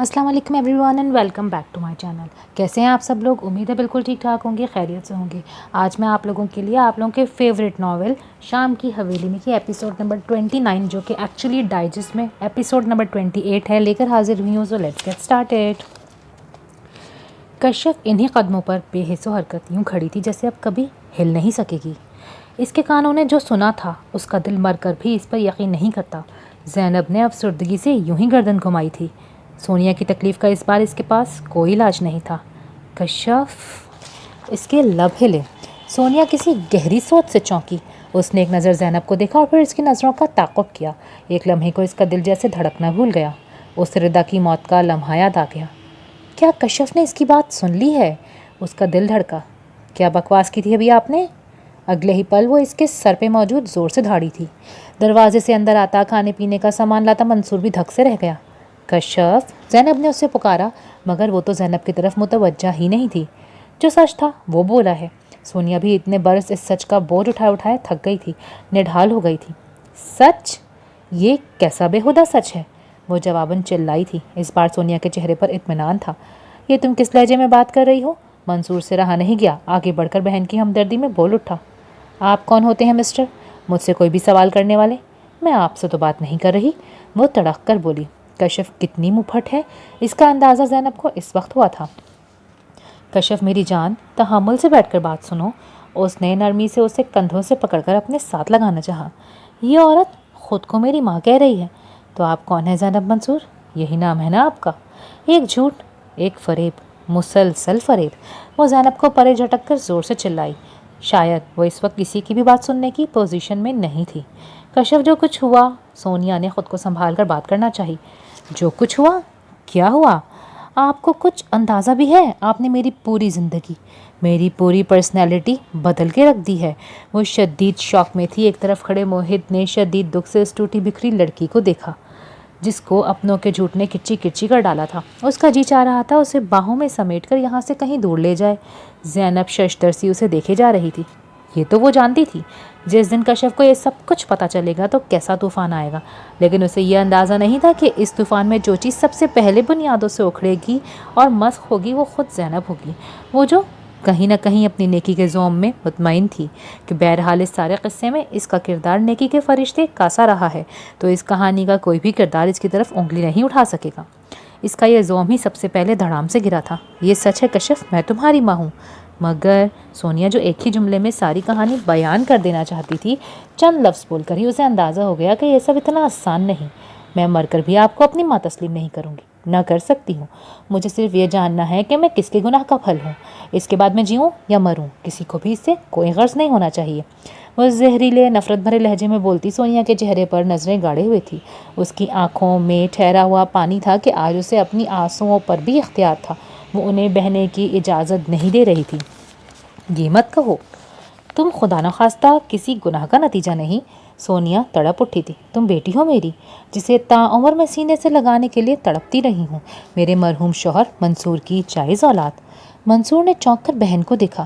السلام علیکم everyone and welcome back to my channel. کیسے ہیں آپ سب لوگ؟ امید ہے بالکل ٹھیک ٹھاک ہوں گے، خیریت سے ہوں گے. آج میں آپ لوگوں کے لیے آپ لوگوں کے فیوریٹ ناول شام کی حویلی میں کی ایپیسوڈ نمبر 29 جو کہ ایکچولی ڈائجسٹ میں ایپیسوڈ نمبر 28 ہے لے کر حاضر ہوئی ہوں. So let's get started. کشف انہی قدموں پر بے حس و حرکت یوں کھڑی تھی جیسے اب کبھی ہل نہیں سکے گی. اس کے کانوں نے جو سنا تھا اس کا دل مر کر بھی اس پر یقین نہیں کرتا. زینب نے افسردگی سے یوں ہی گردن گھمائی تھی. سونیا کی تکلیف کا اس بار اس کے پاس کوئی علاج نہیں تھا. کشف. اس کے لب ہلے. سونیا کسی گہری سوچ سے چونکی. اس نے ایک نظر زینب کو دیکھا اور پھر اس کی نظروں کا تعاقب کیا. ایک لمحے کو اس کا دل جیسے دھڑکنا بھول گیا. اس ردا کی موت کا لمحہ یاد آ گیا. کیا کشف نے اس کی بات سن لی ہے؟ اس کا دل دھڑکا. کیا بکواس کی تھی ابھی آپ نے؟ اگلے ہی پل وہ اس کے سر پہ موجود زور سے دھاڑی تھی. دروازے سے اندر آتا کھانے پینے کا سامان لاتا منصور بھی دھک سے رہ گیا. کشف. زینب نے اسے پکارا مگر وہ تو زینب کی طرف متوجہ ہی نہیں تھی. جو سچ تھا وہ بولا ہے. سونیا بھی اتنے برس اس سچ کا بوجھ اٹھائے تھک گئی تھی، نڈھال ہو گئی تھی. سچ؟ یہ کیسا بےہودہ سچ ہے؟ وہ جواباً چلائی تھی. اس بار سونیا کے چہرے پر اطمینان تھا. یہ تم کس لہجے میں بات کر رہی ہو؟ منصور سے رہا نہیں گیا. آگے بڑھ کر بہن کی ہمدردی میں بول اٹھا. آپ کون ہوتے ہیں مسٹر؟ مجھ سے کوئی بھی سوال کرنے والے؟ میں آپ سے تو بات نہیں کر رہی. وہ تڑک کر بولی. کشف کتنی مپھٹ ہے، اس کا اندازہ زینب کو اس وقت ہوا تھا. کشف میری جان، تحمل سے بیٹھ کر بات سنو. اس نے نرمی سے اسے کندھوں سے پکڑ کر اپنے ساتھ لگانا چاہا. یہ عورت خود کو میری ماں کہہ رہی ہے. تو آپ کون ہیں زینب منصور؟ یہی نام ہے نا آپ کا؟ ایک جھوٹ، ایک فریب، مسلسل فریب. وہ زینب کو پرے جھٹک کر زور سے چلائی. شاید وہ اس وقت کسی کی بھی بات سننے کی پوزیشن میں نہیں تھی. کشف جو کچھ ہوا، سونیا نے خود کو سنبھال کر بات کرنا چاہی. جو کچھ ہوا؟ کیا ہوا؟ آپ کو کچھ اندازہ بھی ہے؟ آپ نے میری پوری زندگی، میری پوری پرسنالٹی بدل کے رکھ دی ہے. وہ شدید شوق میں تھی. ایک طرف کھڑے موہد نے شدید دکھ سے اس ٹوٹی بکھری لڑکی کو دیکھا جس کو اپنوں کے جھوٹ نے کچی کچی کر ڈالا تھا. اس کا جی چاہ رہا تھا اسے باہوں میں سمیٹ کر یہاں سے کہیں دور لے جائے. زینب ششدر سی اسے دیکھے جا رہی تھی. یہ تو وہ جانتی تھی جس دن کشف کو یہ سب کچھ پتہ چلے گا تو کیسا طوفان آئے گا. لیکن اسے یہ اندازہ نہیں تھا کہ اس طوفان میں جو چیز سب سے پہلے بنیادوں سے اکھڑے گی اور مسخ ہوگی وہ خود زینب ہوگی. وہ جو کہیں نہ کہیں اپنی نیکی کے زوم میں مطمئن تھی کہ بہرحال اس سارے قصے میں اس کا کردار نیکی کے فرشتے کاسا رہا ہے تو اس کہانی کا کوئی بھی کردار اس کی طرف انگلی نہیں اٹھا سکے گا. اس کا یہ زوم ہی سب سے پہلے دھڑام سے گرا تھا. یہ سچ ہے کشف، میں تمہاری ماں ہوں. مگر سونیا جو ایک ہی جملے میں ساری کہانی بیان کر دینا چاہتی تھی، چند لفظ بول کر ہی اسے اندازہ ہو گیا کہ یہ سب اتنا آسان نہیں. میں مر کر بھی آپ کو اپنی ماں تسلیم نہیں کروں گی، نہ کر سکتی ہوں. مجھے صرف یہ جاننا ہے کہ میں کس کے گناہ کا پھل ہوں. اس کے بعد میں جیوں یا مروں کسی کو بھی اس سے کوئی غرض نہیں ہونا چاہیے. وہ زہریلے نفرت بھرے لہجے میں بولتی سونیا کے چہرے پر نظریں گاڑے ہوئے تھی. اس کی آنکھوں میں ٹھہرا ہوا پانی تھا کہ آج اسے اپنی آنسوؤں پر بھی اختیار تھا. وہ انہیں بہنے کی اجازت نہیں دے رہی تھی. یہ مت کہو، تم خدا نخواستہ کسی گناہ کا نتیجہ نہیں. سونیا تڑپ اٹھی تھی. تم بیٹی ہو میری، جسے تعمر میں سینے سے لگانے کے لیے تڑپتی رہی ہوں. میرے مرحوم شوہر منصور کی جائز اولاد. منصور نے چونک کر بہن کو دیکھا.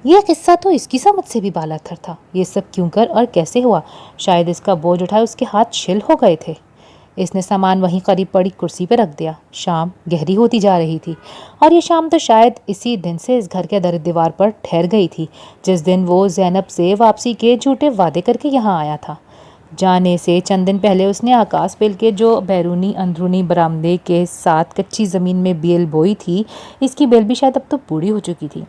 یہ قصہ تو اس کی سمجھ سے بھی بالا تر تھا. یہ سب کیوں کر اور کیسے ہوا؟ شاید اس کا بوجھ اٹھائے اس کے ہاتھ شل ہو گئے تھے. اس نے سامان وہیں قریب پڑی کرسی پہ رکھ دیا. شام گہری ہوتی جا رہی تھی اور یہ شام تو شاید اسی دن سے اس گھر کے در دیوار پر ٹھہر گئی تھی جس دن وہ زینب سے واپسی کے جھوٹے وعدے کر کے یہاں آیا تھا. جانے سے چند دن پہلے اس نے آکاس پیل کے جو بیرونی اندرونی برآمدے کے ساتھ کچی زمین میں بیل بوئی تھی، اس کی بیل بھی شاید اب تو بوڑھی ہو چکی تھی.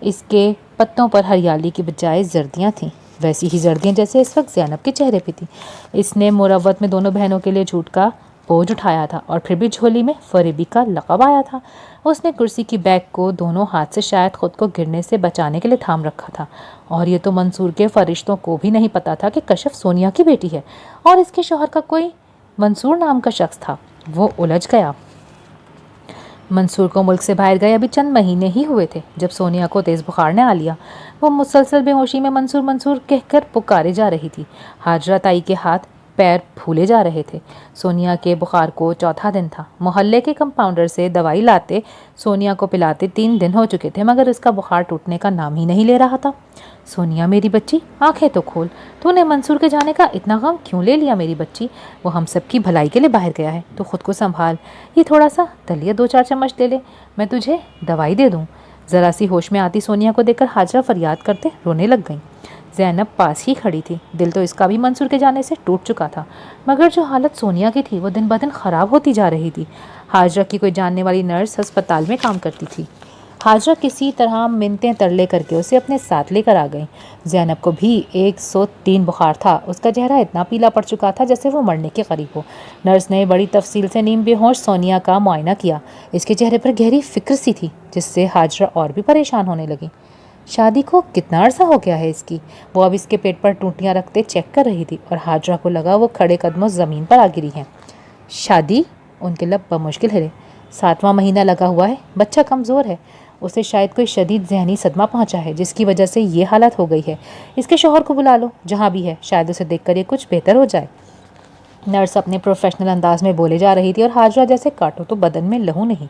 اس کے پتوں پر ہریالی کی بجائے زردیاں تھیں، ویسی ہی زردیاں جیسے اس وقت زینب کے چہرے پہ تھی. اس نے مروت میں دونوں بہنوں کے لیے جھوٹ کا بوجھ اٹھایا تھا اور پھر بھی جھولی میں فریبی کا لقب آیا تھا. اس نے کرسی کی بیک کو دونوں ہاتھ سے شاید خود کو گرنے سے بچانے کے لیے تھام رکھا تھا. اور یہ تو منصور کے فرشتوں کو بھی نہیں پتا تھا کہ کشف سونیا کی بیٹی ہے اور اس کے شوہر کا کوئی منصور نام کا شخص تھا. وہ الجھ گیا. منصور کو ملک سے باہر گئے ابھی چند مہینے ہی ہوئے تھے جب سونیا کو تیز بخار نے آ لیا. وہ مسلسل بے ہوشی میں منصور منصور کہہ کر پکارے جا رہی تھی. حاجرہ تائی کے ہاتھ پیر پھولے جا رہے تھے. سونیا کے بخار کو چوتھا دن تھا. محلے کے کمپاؤنڈر سے دوائی لاتے سونیا کو پلاتے 3 دن ہو چکے تھے مگر اس کا بخار ٹوٹنے کا نام ہی نہیں لے رہا تھا. سونیا میری بچی آنکھیں تو کھول، تو نے منصور کے جانے کا اتنا غم کیوں لے لیا میری بچی؟ وہ ہم سب کی بھلائی کے لیے باہر گیا ہے، تو خود کو سنبھال، یہ تھوڑا سا دلیہ 2-4 چمچ لے لے، میں تجھے دوائی دے دوں۔ ذرا سی ہوش میں آتی سونیا کو دیکھ کر حاجرہ فریاد کرتے رونے لگ گئیں۔ زینب پاس ہی کھڑی تھی، دل تو اس کا بھی منصور کے جانے سے ٹوٹ چکا تھا، مگر جو حالت سونیا کی تھی وہ دن بدن خراب ہوتی جا رہی تھی۔ حاجرہ کی کوئی جاننے والی نرس ہسپتال میں کام کرتی تھی۔ حاجرہ کسی طرح منتیں ترلے کر کے اسے اپنے ساتھ لے کر آ گئیں۔ زینب کو بھی 103 بخار تھا، اس کا چہرہ اتنا پیلا پڑ چکا تھا جیسے وہ مرنے کے قریب ہو۔ نرس نے بڑی تفصیل سے نیم بے ہوش سونیا کا معائنہ کیا۔ اس کے چہرے پر گہری فکر سی تھی، جس سے حاجرہ اور بھی پریشان ہونے لگی۔ شادی کو کتنا عرصہ ہو گیا ہے اس کی؟ وہ اب اس کے پیٹ پر ٹوٹیاں رکھتے چیک کر رہی تھی، اور حاجرہ کو لگا وہ کھڑے قدموں زمین پر آ گری ہیں۔ شادی؟ ان کے لب بمشکل ہلے۔ 7واں مہینہ لگا ہوا ہے، بچہ کمزور ہے، اسے شاید کوئی شدید ذہنی صدمہ پہنچا ہے جس کی وجہ سے یہ حالت ہو گئی ہے۔ اس کے شوہر کو بلا لو، جہاں بھی ہے، شاید اسے دیکھ کر یہ کچھ بہتر ہو جائے۔ نرس اپنے پروفیشنل انداز میں بولے جا رہی تھی، اور حاجرہ جیسے کاٹو تو بدن میں لہو نہیں۔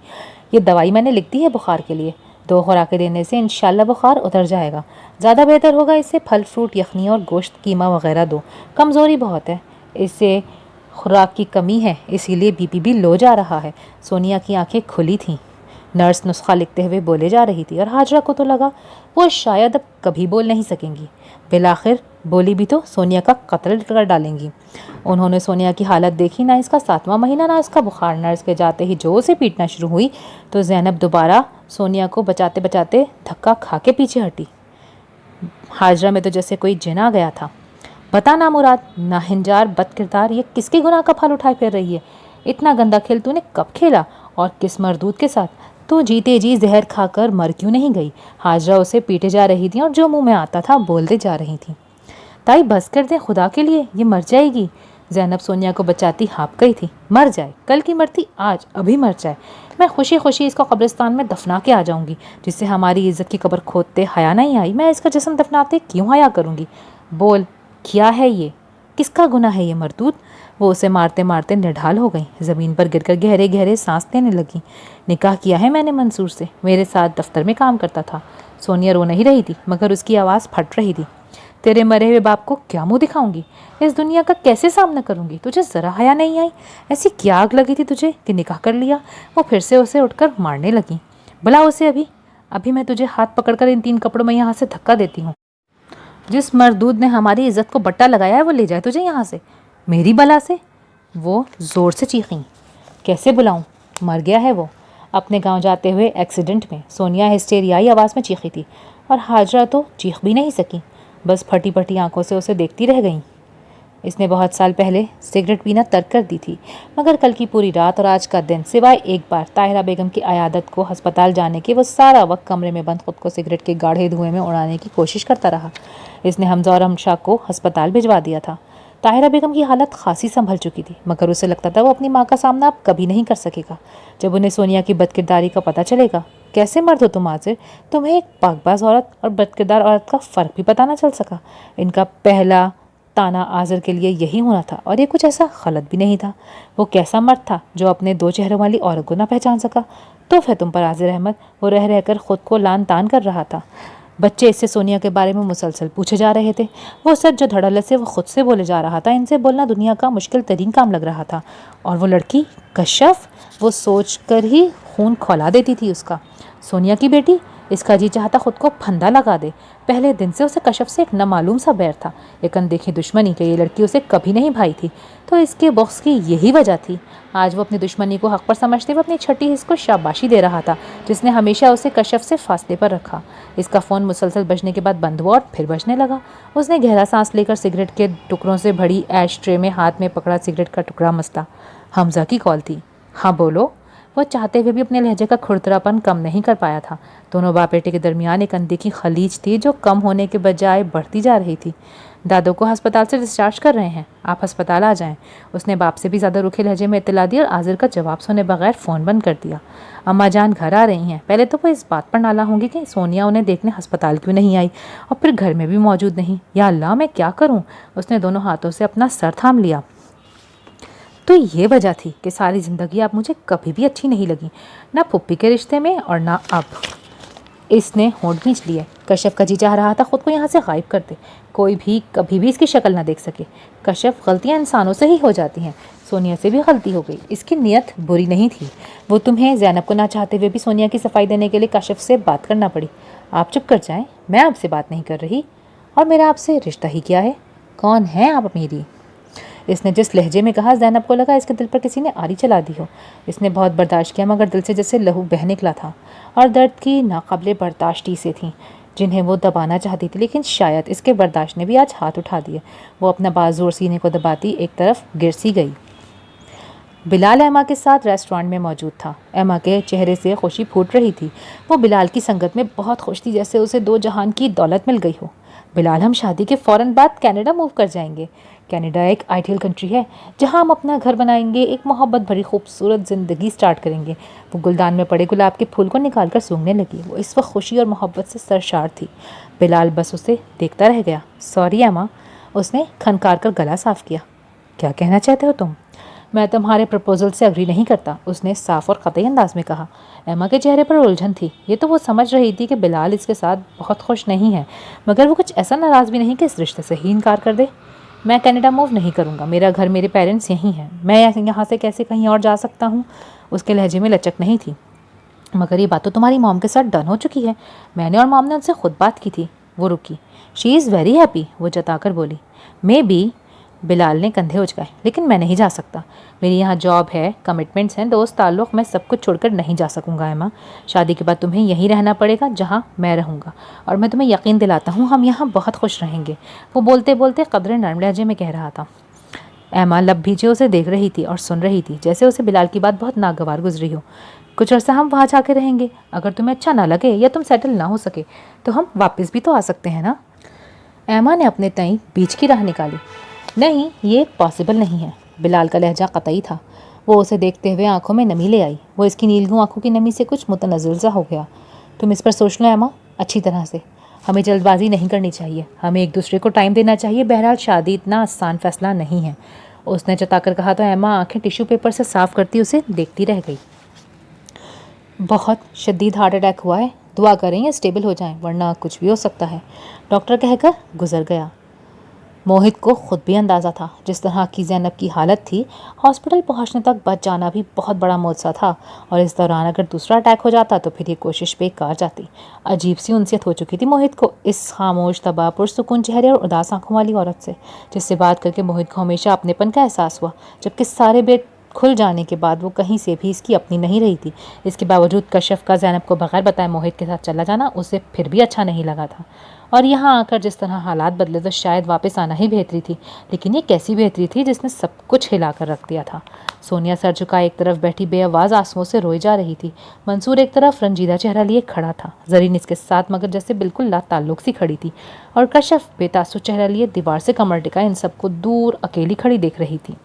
یہ دوائی میں نے لکھ دی ہے بخار کے لیے، 2 خوراکیں دینے سے انشاءاللہ بخار اتر جائے گا۔ زیادہ بہتر ہوگا اسے پھل فروٹ، یخنی اور گوشت قیمہ وغیرہ دو، کمزوری بہت ہے، اسے خوراک کی کمی ہے، اسی لیے بی پی بھی لو جا رہا ہے۔ سونیا کی آنکھیں کھلی تھیں، نرس نسخہ لکھتے ہوئے بولے جا رہی تھی، اور حاجرہ کو تو لگا وہ شاید اب کبھی بول نہیں سکیں گی۔ بالآخر بولی بھی تو سونیا کا قتل کر ڈالیں گی۔ انہوں نے سونیا کی حالت دیکھی، نہ اس کا 7واں مہینہ نہ اس کا بخار۔ نرس کے جاتے ہی جو اسے پیٹنا شروع ہوئی تو زینب دوبارہ سونیا کو بچاتے بچاتے دھکا کھا کے پیچھے ہٹی۔ حاجرہ میں تو جیسے کوئی جن آ گیا تھا۔ بتا نامراد، ناہنجار، بد کردار، یہ کس کے گناہ کا پھل اٹھائے پھر رہی ہے؟ اتنا گندا کھیل تو نے کب کھیلا، اور کس مردود کے ساتھ؟ تو جیتے جی زہر کھا کر مر کیوں نہیں گئی؟ حاجرہ اسے پیٹے جا رہی تھی، اور جو منہ میں آتا تھا بولتے جا رہی تھی۔ تائی بس کر دیں خدا کے لیے، یہ مر جائے گی۔ زینب سونیا کو بچاتی ہانپ گئی تھی۔ مر جائے، کل کی مرتی آج، ابھی مر جائے، میں خوشی خوشی اس کو قبرستان میں دفنا کے آ جاؤں گی، جس سے ہماری عزت کی قبر کھودتے حیا نہیں آئی، میں اس کا جسم دفناتے کیوں حیا کروں گی؟ بول، کیا ہے یہ؟ کس کا گناہ ہے یہ مردود؟ وہ اسے مارتے مارتے نڈھال ہو گئیں، زمین پر گر کر گہرے گہرے سانس لینے لگیں۔ نکاح کیا ہے میں نے منصور سے، میرے ساتھ دفتر میں کام کرتا تھا۔ سونیا رو نہیں رہی تھی، مگر اس کی آواز پھٹ رہی تھی۔ تیرے مرے ہوئے باپ کو کیا منہ دکھاؤں گی؟ اس دنیا کا کیسے سامنا کروں گی؟ تجھے ذرا حیا نہیں آئی؟ ایسی کیا آگ لگی تھی تجھے کہ نکاح کر لیا؟ وہ پھر سے اسے اٹھ کر مارنے لگیں۔ بلا اسے ابھی میں تجھے ہاتھ پکڑ کر ان 3 کپڑوں میں یہاں سے دھکا دیتی ہوں۔ جس مردود نے ہماری عزت کو بٹا لگایا ہے وہ لے جائے تجھے یہاں سے، میری بلا سے۔ وہ زور سے چیخیں۔ کیسے بلاؤں؟ مر گیا ہے وہ، اپنے گاؤں جاتے ہوئے ایکسیڈنٹ میں۔ سونیا ہسٹیریائی آواز میں چیخی تھی، اور حاجرہ تو چیخ بھی نہیں سکی، بس پھٹی پھٹی آنکھوں سے اسے دیکھتی رہ گئیں۔ اس نے بہت سال پہلے سگریٹ پینا ترک کر دی تھی، مگر کل کی پوری رات اور آج کا دن، سوائے ایک بار طاہرہ بیگم کی عیادت کو ہسپتال جانے کے، وہ سارا وقت کمرے میں بند خود کو سگریٹ کے گاڑھے دھوئیں میں اڑانے کی کوشش کرتا رہا۔ اس نے حمزہ اور ہمشا کو ہسپتال بھجوا دیا تھا۔ طاہرہ بیگم کی حالت خاصی سنبھل چکی تھی، مگر اسے لگتا تھا وہ اپنی ماں کا سامنا اب کبھی نہیں کر سکے گا۔ جب انہیں سونیا کی بد کرداری کا پتہ چلے گا، کیسے مرد ہو تم عاذر، تمہیں ایک پاک باز عورت اور بد کردار عورت کا فرق بھی پتہ نہ چل سکا۔ ان کا پہلا تانا عاذر کے لیے یہی ہونا تھا، اور یہ کچھ ایسا غلط بھی نہیں تھا۔ وہ کیسا مرد تھا جو اپنے 2 چہروں والی عورت کو نہ پہچان سکا؟ توف ہے تم پر عاذر احمد، وہ رہ رہ کر خود کو لان تان کر رہا تھا۔ بچے اس سے سونیا کے بارے میں مسلسل پوچھے جا رہے تھے، وہ سچ جو دھڑلے سے وہ خود سے بولے جا رہا تھا، ان سے بولنا دنیا کا مشکل ترین کام لگ رہا تھا۔ اور وہ لڑکی کشف، وہ سوچ کر ہی خون کھولا دیتی تھی اس کا۔ سونیا کی بیٹی، اس کا جی چاہتا خود کو پھندا لگا دے۔ پہلے دن سے اسے کشف سے ایک نامعلوم سا بیر تھا، ایک اندیکھی دشمنی کہ یہ لڑکی اسے کبھی نہیں بھائی تھی، تو اس کے بغض کی یہی وجہ تھی۔ آج وہ اپنی دشمنی کو حق پر سمجھتے ہوئے اپنی چھٹی حس کو شاباشی دے رہا تھا، جس نے ہمیشہ اسے کشف سے فاصلے پر رکھا۔ اس کا فون مسلسل بجنے کے بعد بند ہوا اور پھر بجنے لگا۔ اس نے گہرا سانس لے کر سگریٹ کے ٹکڑوں سے بھری ایش ٹرے میں ہاتھ میں پکڑا سگریٹ کا ٹکڑا مسلا۔ حمزہ کی کال تھی۔ ہاں بولو۔ وہ چاہتے ہوئے بھی اپنے لہجے کا کھڑترا پن کم نہیں کر پایا تھا۔ دونوں باپ بیٹے کے درمیان ایک اندیکھی خلیج تھی جو کم ہونے کے بجائے بڑھتی جا رہی تھی۔ دادو کو ہسپتال سے ڈسچارج کر رہے ہیں، آپ ہسپتال آ جائیں، اس نے باپ سے بھی زیادہ روکھے لہجے میں اطلاع دی، اور عاذر کا جواب سنے بغیر فون بند کر دیا۔ اماں جان گھر آ رہی ہیں، پہلے تو وہ اس بات پر نالاں ہوں گی کہ سونیا انہیں دیکھنے ہسپتال کیوں نہیں آئی، اور پھر گھر میں بھی موجود نہیں۔ یا اللہ، میں کیا کروں؟ اس نے دونوں ہاتھوں سے اپنا سر تھام لیا۔ تو یہ وجہ تھی کہ ساری زندگی آپ مجھے کبھی بھی اچھی نہیں لگی، نہ پھپھی کے رشتے میں اور نہ اب۔ اس نے ہونٹ کھینچ لیے۔ کشف کا جی چاہ رہا تھا خود کو یہاں سے غائب کر دے، کوئی بھی کبھی بھی اس کی شکل نہ دیکھ سکے۔ کشف غلطیاں انسانوں سے ہی ہو جاتی ہیں، سونیا سے بھی غلطی ہو گئی، اس کی نیت بری نہیں تھی۔ وہ تمہیں زینب کو نہ چاہتے ہوئے بھی سونیا کی صفائی دینے کے لیے کشف سے بات کرنا پڑی۔ آپ چپ کر جائیں، میں آپ سے بات نہیں کر رہی، اور میرا آپ سے رشتہ ہی کیا ہے؟ کون ہیں آپ میری؟ اس نے جس لہجے میں کہا زینب کو لگا اس کے دل پر کسی نے آری چلا دی ہو۔ اس نے بہت برداشت کیا مگر دل سے جیسے لہو بہہ نکلا تھا، اور درد کی ناقابل برداشت ٹیسے تھیں جنہیں وہ دبانا چاہتی تھی، لیکن شاید اس کے برداشت نے بھی آج ہاتھ اٹھا دیا۔ وہ اپنا بازو اور سینے کو دباتی ایک طرف گر سی گئی۔ بلال ایما کے ساتھ ریسٹورانٹ میں موجود تھا۔ ایما کے چہرے سے خوشی پھوٹ رہی تھی، وہ بلال کی سنگت میں بہت خوش تھی، جیسے اسے دو جہان کی دولت مل گئی ہو۔ بلال، ہم شادی کے فوراً بعد کینیڈا موو کر جائیں گے۔ کینیڈا ایک آئیڈیل کنٹری ہے جہاں ہم اپنا گھر بنائیں گے، ایک محبت بھری خوبصورت زندگی سٹارٹ کریں گے۔ وہ گلدان میں پڑے گلاب کے پھول کو نکال کر سونگھنے لگی۔ وہ اس وقت خوشی اور محبت سے سرشار تھی۔ بلال بس اسے دیکھتا رہ گیا۔ سوری ایما، اس نے کھنکار کر گلا صاف کیا۔ کیا کہنا چاہتے ہو تم؟ میں تمہارے پرپوزل سے اگری نہیں کرتا، اس نے صاف اور قطعی انداز میں کہا۔ ایما کے چہرے پر الجھن تھی، یہ تو وہ سمجھ رہی تھی کہ بلال اس کے ساتھ بہت خوش نہیں ہے، مگر وہ کچھ ایسا ناراض بھی نہیں کہ اس رشتے سے ہی انکار کر دے۔ میں کینیڈا موو نہیں کروں گا، میرا گھر، میرے پیرنٹس یہیں ہیں، میں یہاں سے کیسے کہیں اور جا سکتا ہوں؟ اس کے لہجے میں لچک نہیں تھی۔ مگر یہ بات تو تمہاری موم کے ساتھ ڈن ہو چکی ہے، میں نے اور موم نے ان سے خود بات کی تھی۔ وہ رکی۔ شی از ویری ہیپی، وہ جتا کر بولی۔ مے بی، بلال نے کندھے اچکائے، لیکن میں نہیں جا سکتا، میری یہاں جاب ہے، کمٹمنٹس ہیں، دوست تعلق، میں سب کچھ چھوڑ کر نہیں جا سکوں گا ایما۔ شادی کے بعد تمہیں یہیں رہنا پڑے گا جہاں میں رہوں گا، اور میں تمہیں یقین دلاتا ہوں ہم یہاں بہت خوش رہیں گے۔ وہ بولتے بولتے قدرے نرم لہجے میں کہہ رہا تھا۔ ایما لب بھیجے اسے دیکھ رہی تھی اور سن رہی تھی، جیسے اسے بلال کی بات بہت ناگوار گزری ہو۔ کچھ عرصہ ہم وہاں جا کے رہیں گے، اگر تمہیں اچھا نہ لگے یا تم سیٹل نہ ہو سکے تو ہم واپس بھی تو آ سکتے ہیں نا؟ ایما نے اپنے تئیں بیچ کی راہ نکالی۔ نہیں، یہ پاسبل نہیں ہے، بلال کا لہجہ قطعی تھا۔ وہ اسے دیکھتے ہوئے آنکھوں میں نمی لے آئی۔ وہ اس کی نیلگوں آنکھوں کی نمی سے کچھ متنزل سا ہو گیا۔ تم اس پر سوچ لو ایما، اچھی طرح سے، ہمیں جلد بازی نہیں کرنی چاہیے، ہمیں ایک دوسرے کو ٹائم دینا چاہیے، بہرحال شادی اتنا آسان فیصلہ نہیں ہے، اس نے چتا کر کہا تو ایما آنکھیں ٹیشو پیپر سے صاف کرتی اسے دیکھتی رہ گئی۔ بہت شدید ہارٹ اٹیک ہوا ہے، دعا کریں یہ اسٹیبل ہو جائیں، ورنہ کچھ بھی ہو سکتا ہے، ڈاکٹر کہہ کر گزر گیا۔ موہت کو خود بھی اندازہ تھا جس طرح کی زینب کی حالت تھی، ہاسپٹل پہنچنے تک بچ جانا بھی بہت بڑا معجزہ تھا، اور اس دوران اگر دوسرا اٹیک ہو جاتا تو پھر یہ کوشش بیکار جاتی۔ عجیب سی انسیت ہو چکی تھی موہت کو اس خاموش، تباہ، پرسکون چہرے اور اداس آنکھوں والی عورت سے، جس سے بات کر کے موہت کو ہمیشہ اپنے پن کا احساس ہوا، جبکہ سارے بیٹ کھل جانے کے بعد وہ کہیں سے بھی اس کی اپنی نہیں رہی تھی۔ اس کے باوجود کشف کا زینب کو بغیر بتائے موہت کے ساتھ چلا جانا اسے پھر بھی اچھا نہیں لگا تھا، اور یہاں آ کر جس طرح حالات بدلے تو شاید واپس آنا ہی بہتری تھی، لیکن یہ کیسی بہتری تھی جس نے سب کچھ ہلا کر رکھ دیا تھا۔ سونیا سر جھکائے ایک طرف بیٹھی بے آواز آنسوؤں سے روئی جا رہی تھی۔ منصور ایک طرف رنجیدہ چہرہ لیے کھڑا تھا، زرین اس کے ساتھ مگر جیسے بالکل لا تعلق سی کھڑی تھی، اور کشف بے تاثر چہرہ لیے دیوار سے کمر ٹکائے ان سب کو دور اکیلی کھڑی دیکھ رہی تھی۔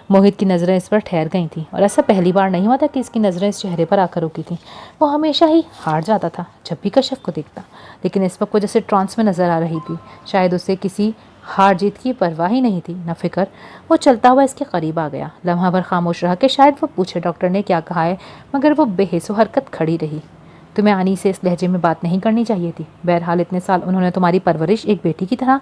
موہت کی نظریں اس پر ٹھہر گئی تھیں، اور ایسا پہلی بار نہیں ہوا تھا کہ اس کی نظریں اس چہرے پر آ کر رکی تھیں۔ وہ ہمیشہ ہی ہار جاتا تھا جب بھی کشف کو دیکھتا، لیکن اس وقت وہ جیسے ٹرانس میں نظر آ رہی تھی، شاید اسے کسی ہار جیت کی پرواہ ہی نہیں تھی، نہ فکر۔ وہ چلتا ہوا اس کے قریب آ گیا، لمحہ بھر خاموش رہا کہ شاید وہ پوچھے ڈاکٹر نے کیا کہا ہے، مگر وہ بے حس و حرکت کھڑی رہی۔ تمہیں آنی سے اس لہجے میں بات نہیں کرنی چاہیے تھی، بہرحال اتنے سال انہوں نے تمہاری پرورش ایک بیٹی کی طرح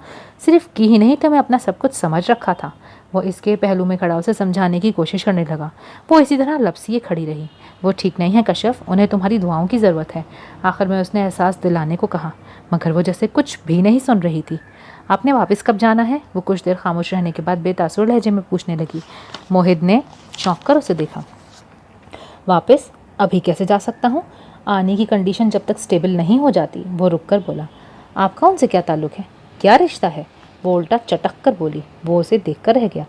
صرف کی ہی نہیں، تمہیں اپنا سب کچھ سمجھ رکھا تھا۔ وہ اس کے پہلو میں کھڑا اسے سمجھانے کی کوشش کرنے لگا۔ وہ اسی طرح لپسیے کھڑی رہی۔ وہ ٹھیک نہیں ہے کشف، انہیں تمہاری دعاؤں کی ضرورت ہے، آخر میں اس نے احساس دلانے کو کہا، مگر وہ جیسے کچھ بھی نہیں سن رہی تھی۔ آپ نے واپس کب جانا ہے؟ وہ کچھ دیر خاموش رہنے کے بعد بے تاثر لہجے میں پوچھنے لگی۔ موہت نے چونک کر اسے دیکھا۔ واپس ابھی کیسے جا سکتا ہوں؟ آنے کی کنڈیشن جب تک سٹیبل نہیں ہو جاتی۔ وہ رک کر بولا۔ آپ کا ان سے کیا تعلق ہے؟ کیا رشتہ ہے؟ وہ الٹا چٹک کر بولی۔ وہ اسے دیکھ کر رہ گیا۔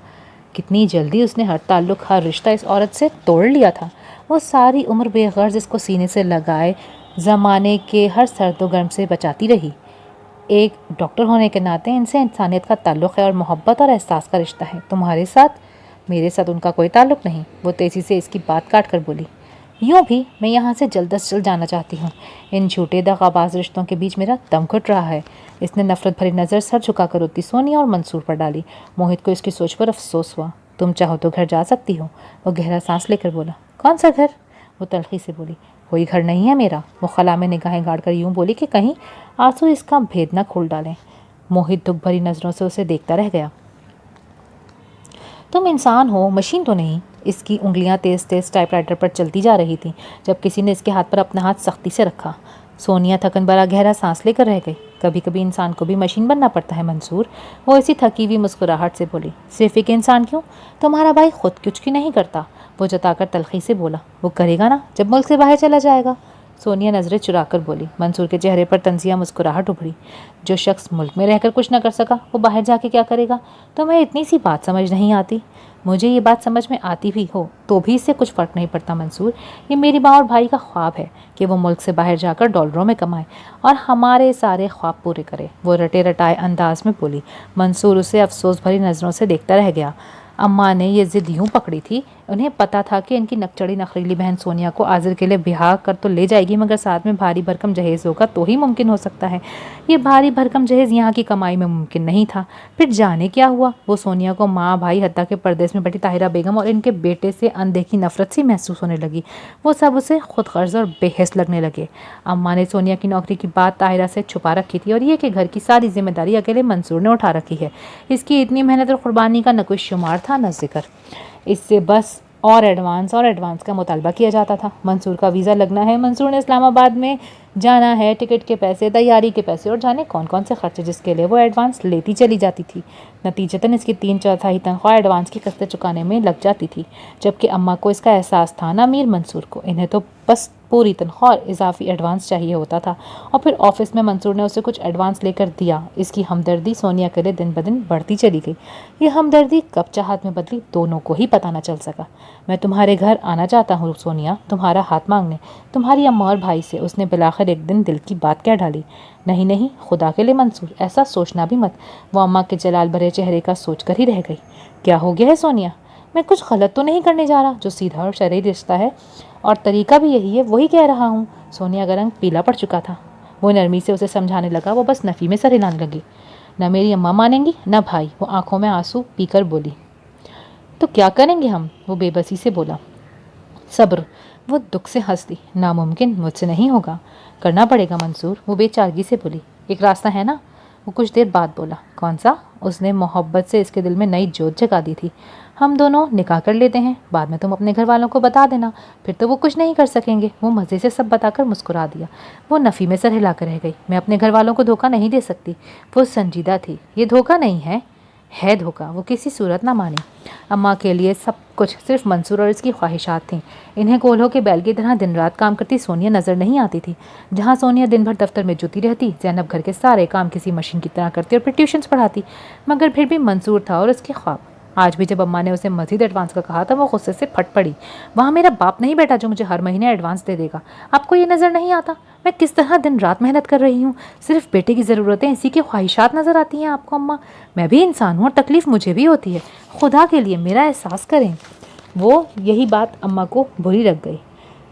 کتنی جلدی اس نے ہر تعلق، ہر رشتہ اس عورت سے توڑ لیا تھا۔ وہ ساری عمر بے غرض اس کو سینے سے لگائے زمانے کے ہر سرد و گرم سے بچاتی رہی۔ ایک ڈاکٹر ہونے کے ناطے ان سے انسانیت کا تعلق ہے، اور محبت اور احساس کا رشتہ ہے۔ تمہارے ساتھ؟ میرے ساتھ ان کا کوئی تعلق نہیں۔ وہ تیزی سے اس کی بات کاٹ کر بولی۔ یوں بھی میں یہاں سے جلد از جلد جانا چاہتی ہوں، ان جھوٹے دغاباز رشتوں کے بیچ میرا دم گھٹ رہا ہے۔ اس نے نفرت بھری نظر سر جھکا کر اٹھتی سونیا اور منصور پر ڈالی۔ موہت کو اس کی سوچ پر افسوس ہوا۔ تم چاہو تو گھر جا سکتی ہو، وہ گہرا سانس لے کر بولا۔ کون سا گھر؟ وہ تلخی سے بولی۔ کوئی گھر نہیں ہے میرا، وہ خلا میں نگاہیں گاڑ کر یوں بولی کہ کہیں آنسو اس کا بھید نہ کھول ڈالیں۔ موہت دکھ بھری نظروں سے اسے دیکھتا رہ گیا۔ تم انسان ہو، مشین تو نہیں۔ اس کی انگلیاں تیز تیز ٹائپ رائٹر پر چلتی جا رہی تھیں جب کسی نے اس کے ہاتھ پر اپنا ہاتھ سختی سے رکھا۔ سونیا تھکن بھرا گہرا سانس لے کر رہ گئی۔ کبھی کبھی انسان کو بھی مشین بننا پڑتا ہے منصور، وہ اسی تھکی ہوئی مسکراہٹ سے بولی۔ صرف ایک انسان کیوں، تمہارا بھائی خود کچھ کی نہیں کرتا، وہ جتا کر تلخی سے بولا۔ وہ کرے گا نا جب ملک سے باہر چلا جائے گا، سونیا نظریں چرا کر بولی۔ منصور کے چہرے پر طنزیہ مسکراہٹ ابھری۔ جو شخص ملک میں رہ کر کچھ نہ کر سکا وہ باہر جا کے کیا کرے گا؟ تمہیں اتنی سی بات سمجھ نہیں آتی؟ مجھے یہ بات سمجھ میں آتی بھی ہو تو بھی اس سے کچھ فرق نہیں پڑتا منصور۔ یہ میری ماں اور بھائی کا خواب ہے کہ وہ ملک سے باہر جا کر ڈالروں میں کمائے اور ہمارے سارے خواب پورے کرے، وہ رٹے رٹائے انداز میں بولی۔ منصور اسے افسوس بھری نظروں سے دیکھتا رہ گیا۔ اماں نے یہ ضد یوں پکڑی تھی، انہیں پتا تھا کہ ان کی نکچڑی نخریلی بہن سونیا کو آذر کے لیے بیاہ کر تو لے جائے گی، مگر ساتھ میں بھاری بھرکم جہیز ہوگا تو ہی ممکن ہو سکتا ہے۔ یہ بھاری بھرکم جہیز یہاں کی کمائی میں ممکن نہیں تھا۔ پھر جانے کیا ہوا، وہ سونیا کو ماں، بھائی، حتیٰ کہ پردیس میں بیٹھی طاہرہ بیگم اور ان کے بیٹے سے اندیکھی نفرت سی محسوس ہونے لگی۔ وہ سب اسے خود غرض اور بے حس لگنے لگے۔ اماں نے سونیا کی نوکری کی بات طاہرہ سے چھپا رکھی تھی اور یہ کہ گھر کی ساری ذمہ داری اکیلے منصور نے اٹھا رکھی ہے۔ اس کی اتنی محنت اور قربانی کا نہ کوئی شمار تھا نہ ذکر۔ اس سے بس اور ایڈوانس کا مطالبہ کیا جاتا تھا۔ منصور کا ویزا لگنا ہے، منصور نے اسلام آباد میں جانا ہے، ٹکٹ کے پیسے، تیاری کے پیسے اور جانے کون کون سے خرچے جس کے لیے وہ ایڈوانس لیتی چلی جاتی تھی۔ نتیجتاً اس کی 3/4 تنخواہ ایڈوانس کی قسطیں چکانے میں لگ جاتی تھی، جبکہ اماں کو اس کا احساس تھا نہ میر منصور کو۔ انہیں تو بس پوری تنخواہ اور اضافی ایڈوانس چاہیے ہوتا تھا، اور پھر آفس میں منصور نے اسے کچھ ایڈوانس لے کر دیا۔ اس کی ہمدردی سونیا کے لیے دن بدن بڑھتی چلی گئی۔ یہ ہمدردی کب چاہت میں بدلی دونوں کو ہی پتہ نہ چل سکا۔ میں تمہارے گھر آنا چاہتا ہوں سونیا، تمہارا ہاتھ مانگنے، تمہاری اماں اور بھائی سے، اس نے بلاخر ایک دن دل کی بات کہہ ڈالی۔ نہیں نہیں، خدا کے لیے منصور، ایسا سوچنا بھی مت۔ وہ اماں کے جلال بھرے چہرے کا سوچ کر ہی رہ گئی۔ کیا ہو گیا ہے سونیا؟ میں کچھ غلط تو نہیں کرنے جا رہا، جو سیدھا اور شرعی رشتہ ہے اور طریقہ بھی یہی ہے وہی کہہ رہا ہوں۔ سونیا کا رنگ پیلا پڑ چکا تھا۔ وہ نرمی سے اسے سمجھانے لگا، وہ بس نفی میں سر ہلانے لگی۔ نہ میری اماں مانیں گی نہ بھائی، وہ آنکھوں میں آنسو پی کر بولی۔ تو کیا کریں گے ہم؟ وہ بے بسی سے بولا۔ صبر، وہ دکھ سے ہنس دی۔ ناممکن، مجھ سے نہیں ہوگا۔ کرنا پڑے گا منصور، وہ بے چارگی سے بولی۔ ایک راستہ ہے نا، وہ کچھ دیر بعد بولا۔ کون سا؟ اس نے محبت سے اس کے دل میں نئی جوت جگا دی تھی۔ ہم دونوں نکاح کر لیتے ہیں، بعد میں تم اپنے گھر والوں کو بتا دینا، پھر تو وہ کچھ نہیں کر سکیں گے۔ وہ مزے سے سب بتا کر مسکرا دیا۔ وہ نفی میں سر ہلا کر رہ گئی۔ میں اپنے گھر والوں کو دھوکہ نہیں دے سکتی۔ وہ سنجیدہ تھی۔ یہ دھوکہ نہیں ہے دھوکہ، وہ کسی صورت نہ مانی۔ اماں کے لیے سب کچھ صرف منصور اور اس کی خواہشات تھیں۔ انہیں کولہوں کے بیل کی طرح دن رات کام کرتی سونیا نظر نہیں آتی تھی۔ جہاں سونیا دن بھر دفتر میں جوتی رہتی، زینب گھر کے سارے کام کسی مشین کی طرح کرتی اور پھر ٹیوشنز پڑھاتی، مگر پھر بھی منصور تھا اور اس کے خواب۔ آج بھی جب اماں نے اسے مزید ایڈوانس کا کہا تھا وہ غصے سے پھٹ پڑی۔ وہاں میرا باپ نہیں بیٹا جو مجھے ہر مہینے ایڈوانس دے دے گا۔ آپ کو یہ نظر نہیں آتا میں کس طرح دن رات محنت کر رہی ہوں؟ صرف بیٹے کی ضرورتیں، اسی کی خواہشات نظر آتی ہیں آپ کو اماں؟ میں بھی انسان ہوں اور تکلیف مجھے بھی ہوتی ہے، خدا کے لیے میرا احساس کریں۔ وہ یہی بات اماں کو بری لگ گئی۔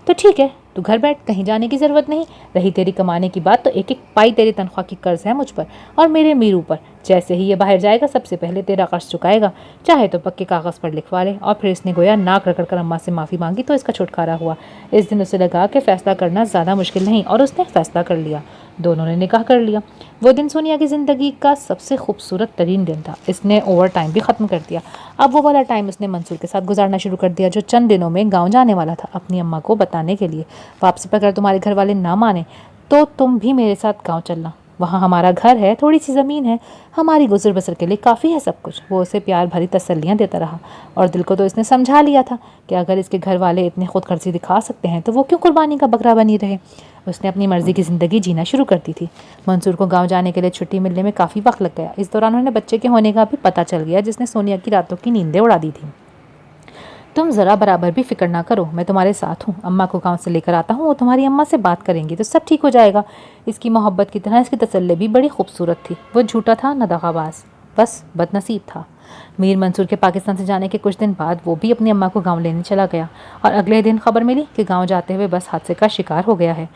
تو ٹھیک ہے، تو گھر بیٹھ، کہیں جانے کی ضرورت نہیں۔ رہی تیری کمانے کی بات، تو ایک ایک پائی تیری تنخواہ کی قرض ہے مجھ پر اور میرے میرو پر۔ جیسے ہی یہ باہر جائے گا سب سے پہلے تیرا قرض چکائے گا، چاہے تو پکے کاغذ پر لکھوا لے۔ اور پھر اس نے گویا ناک رگڑ کر اماں سے معافی مانگی تو اس کا چھٹکارا ہوا۔ اس دن اسے لگا کہ فیصلہ کرنا زیادہ مشکل نہیں، اور اس نے فیصلہ کر لیا۔ دونوں نے نکاح کر لیا۔ وہ دن سونیا کی زندگی کا سب سے خوبصورت ترین دن تھا۔ اس نے اوور ٹائم بھی ختم کر دیا۔ اب وہ والا ٹائم اس نے منصور کے ساتھ گزارنا شروع کر دیا جو چند دنوں میں گاؤں جانے والا تھا اپنی اماں کو بتانے کے لیے۔ واپسی پر اگر تمہارے گھر والے نہ مانے تو تم بھی میرے ساتھ گاؤں چلنا، وہاں ہمارا گھر ہے، تھوڑی سی زمین ہے، ہماری گزر بسر کے لیے کافی ہے سب کچھ۔ وہ اسے پیار بھری تسلیاں دیتا رہا، اور دل کو تو اس نے سمجھا لیا تھا کہ اگر اس کے گھر والے اتنے خود غرضی دکھا سکتے ہیں تو وہ کیوں قربانی کا بکرا بنی رہے۔ اس نے اپنی مرضی کی زندگی جینا شروع کر دی تھی۔ منصور کو گاؤں جانے کے لیے چھٹی ملنے میں کافی وقت لگ گیا۔ اس دوران انہیں بچے کے ہونے کا بھی پتہ چل گیا جس نے سونیا کی راتوں کی نیندیں اڑا دی تھی۔ تم ذرا برابر بھی فکر نہ کرو، میں تمہارے ساتھ ہوں۔ اماں کو گاؤں سے لے کر آتا ہوں، وہ تمہاری اماں سے بات کریں گی تو سب ٹھیک ہو جائے گا۔ اس کی محبت کی طرح اس کی تسلی بھی بڑی خوبصورت تھی۔ وہ جھوٹا تھا نہ دغا باز، بس بد نصیب تھا۔ میر منصور کے پاکستان سے جانے کے کچھ دن بعد وہ بھی اپنی اماں کو گاؤں لینے چلا گیا، اور اگلے دن خبر ملی کہ گاؤں جاتے ہوئے بس حادثے کا شکار ہو گیا ہے۔